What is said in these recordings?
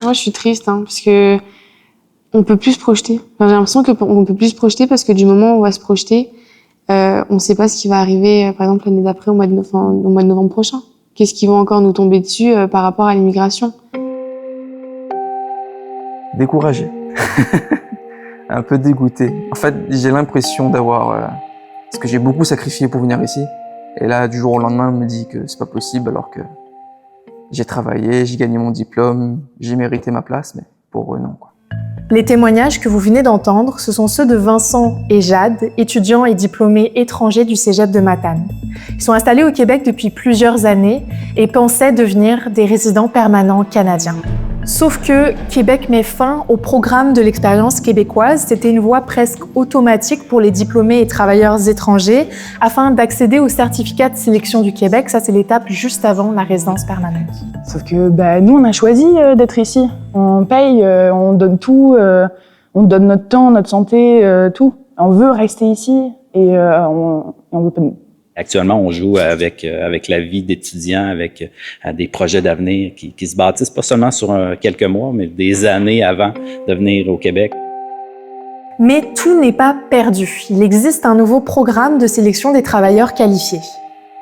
franchement, je suis triste, parce que on peut plus se projeter. Enfin, j'ai l'impression qu'on peut plus se projeter parce que du moment où on va se projeter, on ne sait pas ce qui va arriver, par exemple, l'année d'après, au mois de novembre prochain. Qu'est-ce qui va encore nous tomber dessus par rapport à l'immigration? Découragé. Un peu dégoûté. En fait, j'ai l'impression d'avoir... parce que j'ai beaucoup sacrifié pour venir ici. Et là, du jour au lendemain, on me dit que c'est pas possible alors que j'ai travaillé, j'ai gagné mon diplôme, j'ai mérité ma place, mais pour eux, non, quoi. Les témoignages que vous venez d'entendre, ce sont ceux de Vincent et Jade, étudiants et diplômés étrangers du Cégep de Matane. Ils sont installés au Québec depuis plusieurs années et pensaient devenir des résidents permanents canadiens. Sauf que Québec met fin au programme de l'expérience québécoise. C'était une voie presque automatique pour les diplômés et travailleurs étrangers afin d'accéder au certificat de sélection du Québec. Ça, c'est l'étape juste avant la résidence permanente. Sauf que nous, on a choisi d'être ici. On paye, on donne tout, on donne notre temps, notre santé, tout. On veut rester ici et on veut pas de nous. Actuellement, on joue avec la vie d'étudiants, avec des projets d'avenir qui se bâtissent pas seulement sur quelques mois, mais des années avant de venir au Québec. Mais tout n'est pas perdu. Il existe un nouveau programme de sélection des travailleurs qualifiés.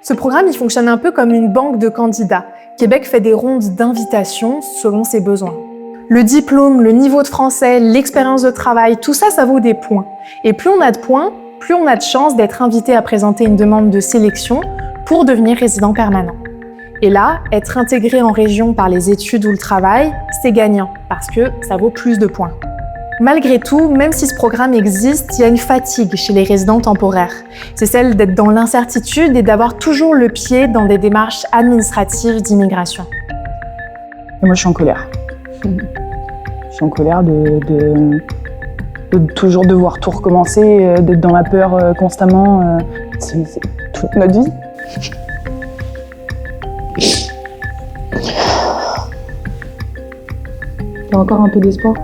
Ce programme, il fonctionne un peu comme une banque de candidats. Québec fait des rondes d'invitation selon ses besoins. Le diplôme, le niveau de français, l'expérience de travail, tout ça, ça vaut des points. Et plus on a de points, plus on a de chances d'être invité à présenter une demande de sélection pour devenir résident permanent. Et là, être intégré en région par les études ou le travail, c'est gagnant, parce que ça vaut plus de points. Malgré tout, même si ce programme existe, il y a une fatigue chez les résidents temporaires. C'est celle d'être dans l'incertitude et d'avoir toujours le pied dans des démarches administratives d'immigration. Et moi, je suis en colère. Je suis en colère de toujours devoir tout recommencer, d'être dans la peur constamment. C'est toute notre vie. T'as encore un peu d'espoir ?